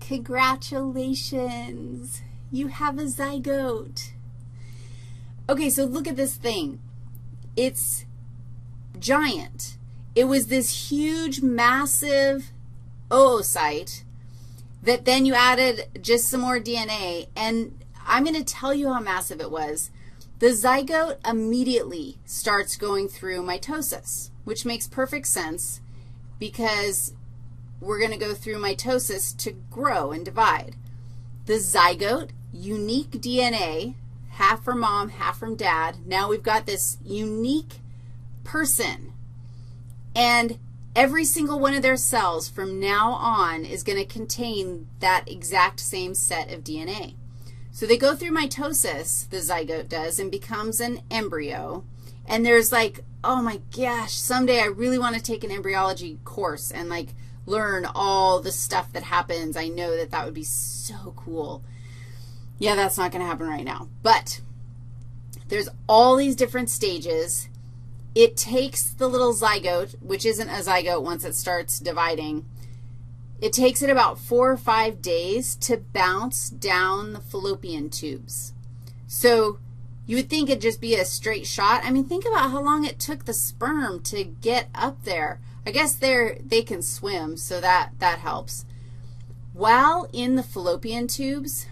Congratulations. You have a zygote. Okay, so look at this thing. It's giant. It was this huge, massive oocyte that then you added just some more DNA, and I'm going to tell you how massive it was. The zygote immediately starts going through mitosis, which makes perfect sense because we're going to go through mitosis to grow and divide. The zygote, unique DNA, half from mom, half from dad. Now we've got this unique person, and every single one of their cells from now on is going to contain that exact same set of DNA. So they go through mitosis, the zygote does, and becomes an embryo. And there's like, oh my gosh, someday I really want to take an embryology course and like learn all the stuff that happens. I know that that would be so cool. Yeah, that's not going to happen right now. But there's all these different stages. It takes the little zygote, which isn't a zygote once it starts dividing, it takes it about 4 or 5 days to bounce down the fallopian tubes. So you would think it'd just be a straight shot. I mean, think about how long it took the sperm to get up there. I guess they can swim, so that helps. While in the fallopian tubes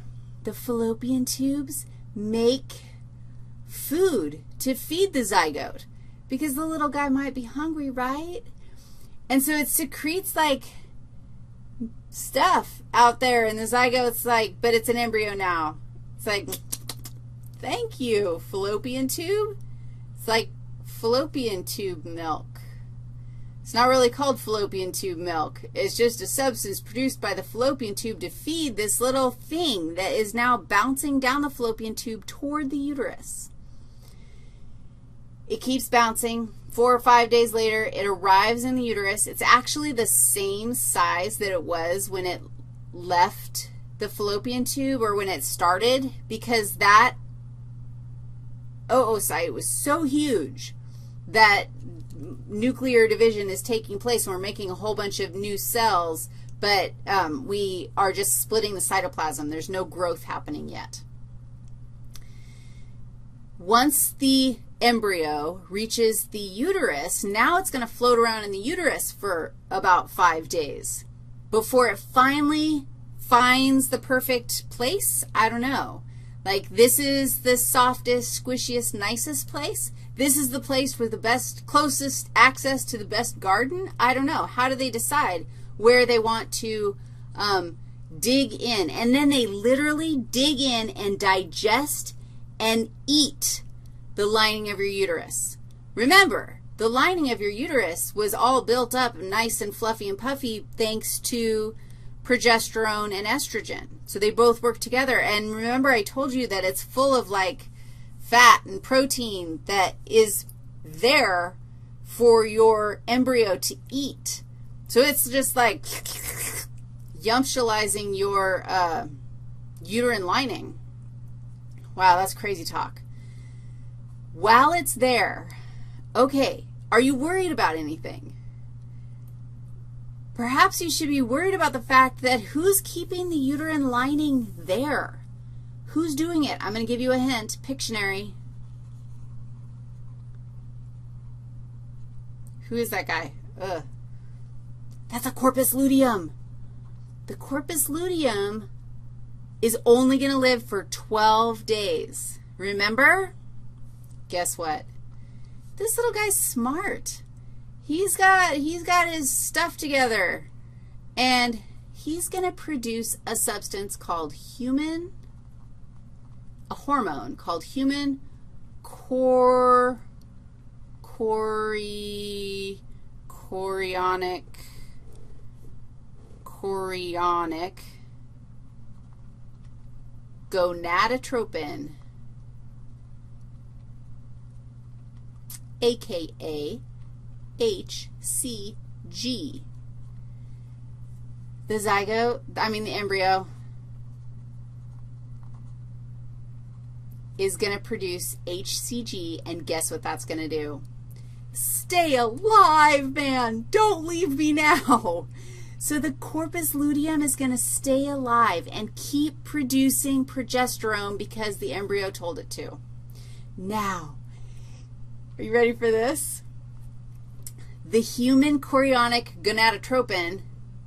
make food to feed the zygote because the little guy might be hungry, right? And so it secretes like stuff out there, and the zygote's like, but it's an embryo now. It's like, thank you, fallopian tube. It's like fallopian tube milk. It's not really called fallopian tube milk. It's just a substance produced by the fallopian tube to feed this little thing that is now bouncing down the fallopian tube toward the uterus. It keeps bouncing. 4 or 5 days later, it arrives in the uterus. It's actually the same size that it was when it left the fallopian tube or when it started, because that oocyte was so huge that nuclear division is taking place and we're making a whole bunch of new cells, but we are just splitting the cytoplasm. There's no growth happening yet. Once the embryo reaches the uterus, now it's going to float around in the uterus for about 5 days before it finally finds the perfect place. I don't know. Like, this is the softest, squishiest, nicest place. This is the place with the best, closest access to the best garden. I don't know. How do they decide where they want to dig in? And then they literally dig in and digest and eat the lining of your uterus. Remember, the lining of your uterus was all built up nice and fluffy and puffy thanks to progesterone and estrogen. So they both work together. And remember, I told you that it's full of like fat and protein that is there for your embryo to eat. So it's just like yumptializing your uterine lining. Wow, that's crazy talk. While it's there, okay, are you worried about anything? Perhaps you should be worried about the fact that who's keeping the uterine lining there? Who's doing it? I'm going to give you a hint. Pictionary. Who is that guy? Ugh. That's a corpus luteum. The corpus luteum is only going to live for 12 days. Remember? Guess what? This little guy's smart. He's got his stuff together, and he's going to produce a substance called a hormone called human chorionic gonadotropin, AKA HCG. The embryo is going to produce HCG, and guess what that's going to do? Stay alive, man. Don't leave me now. So the corpus luteum is going to stay alive and keep producing progesterone because the embryo told it to. Now, are you ready for this? The human chorionic gonadotropin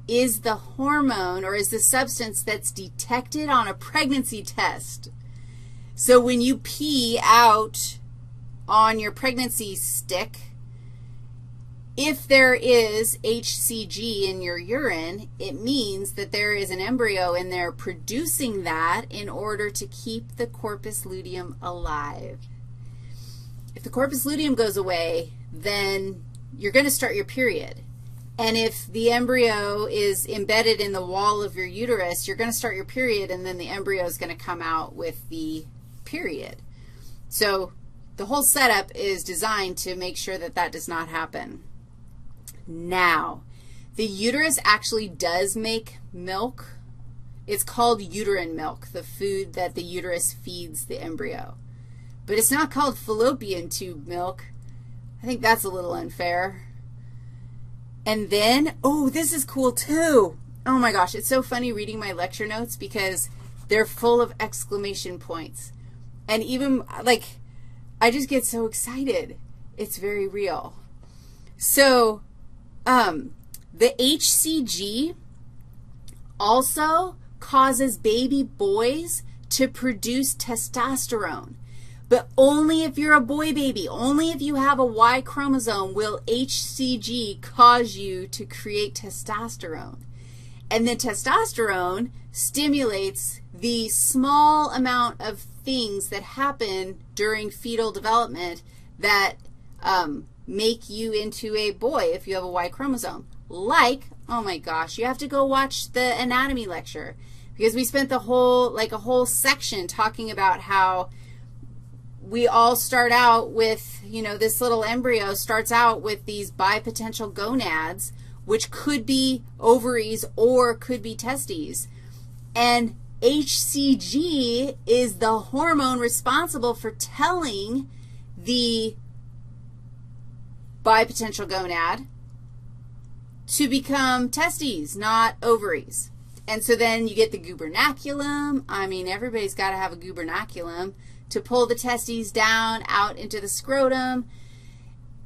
is the hormone or is the substance that's detected on a pregnancy test. So when you pee out on your pregnancy stick, if there is HCG in your urine, it means that there is an embryo in there producing that in order to keep the corpus luteum alive. If the corpus luteum goes away, then you're going to start your period. And if the embryo is embedded in the wall of your uterus, you're going to start your period, and then the embryo is going to come out with the period. So the whole setup is designed to make sure that that does not happen. Now, the uterus actually does make milk. It's called uterine milk, the food that the uterus feeds the embryo. But it's not called fallopian tube milk. I think that's a little unfair. And then, oh, this is cool too. Oh my gosh, it's so funny reading my lecture notes because they're full of exclamation points. And even, like, I just get so excited. It's very real. So, the HCG also causes baby boys to produce testosterone. But only if you're a boy baby, only if you have a Y chromosome will HCG cause you to create testosterone. And then testosterone stimulates the small amount of things that happen during fetal development that make you into a boy if you have a Y chromosome. Like, oh my gosh, you have to go watch the anatomy lecture because we spent the whole, like a whole section talking about how we all start out with, you know, this little embryo starts out with these bipotential gonads, which could be ovaries or could be testes. And HCG is the hormone responsible for telling the bipotential gonad to become testes, not ovaries. And so then you get the gubernaculum. I mean, everybody's got to have a gubernaculum to pull the testes down out into the scrotum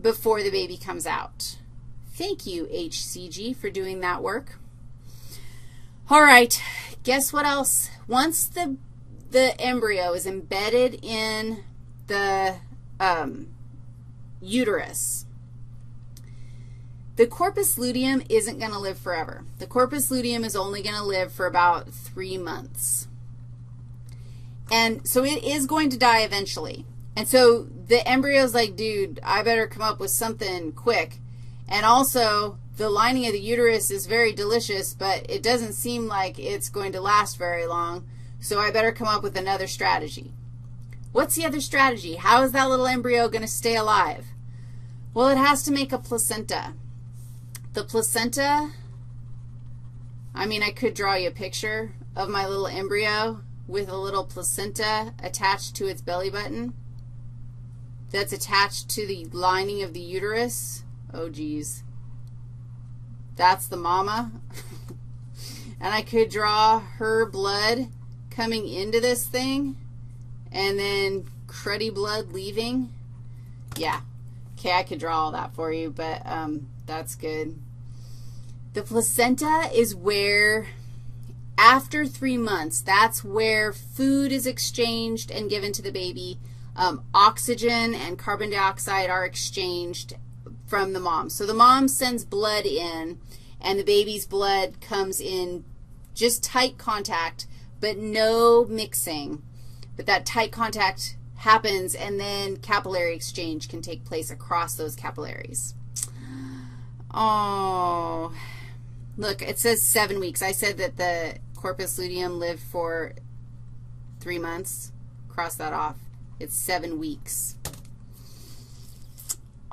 before the baby comes out. Thank you, HCG, for doing that work. All right, guess what else? Once the embryo is embedded in the uterus, the corpus luteum isn't going to live forever. The corpus luteum is only going to live for about 3 months. And so it is going to die eventually. And so the embryo's like, dude, I better come up with something quick. And also, the lining of the uterus is very delicious, but it doesn't seem like it's going to last very long, so I better come up with another strategy. What's the other strategy? How is that little embryo going to stay alive? Well, it has to make a placenta. The placenta, I mean, I could draw you a picture of my little embryo with a little placenta attached to its belly button that's attached to the lining of the uterus. Oh, geez. That's the mama. And I could draw her blood coming into this thing and then cruddy blood leaving. Yeah. Okay, I could draw all that for you, but that's good. The placenta is where, after 3 months, that's where food is exchanged and given to the baby. Oxygen and carbon dioxide are exchanged from the mom. So the mom sends blood in, and the baby's blood comes in just tight contact, but no mixing. But that tight contact happens, and then capillary exchange can take place across those capillaries. Oh, look, it says 7 weeks. I said that the corpus luteum lived for 3 months. Cross that off. It's 7 weeks.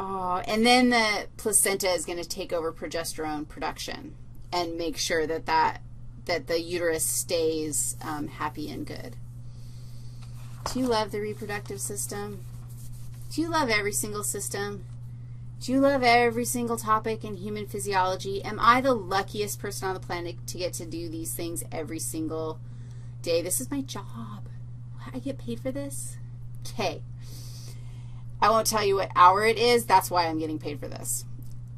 Oh, and then the placenta is going to take over progesterone production and make sure that the uterus stays happy and good. Do you love the reproductive system? Do you love every single system? Do you love every single topic in human physiology? Am I the luckiest person on the planet to get to do these things every single day? This is my job. I get paid for this? Okay. I won't tell you what hour it is. That's why I'm getting paid for this.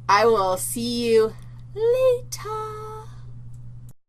I will see you later.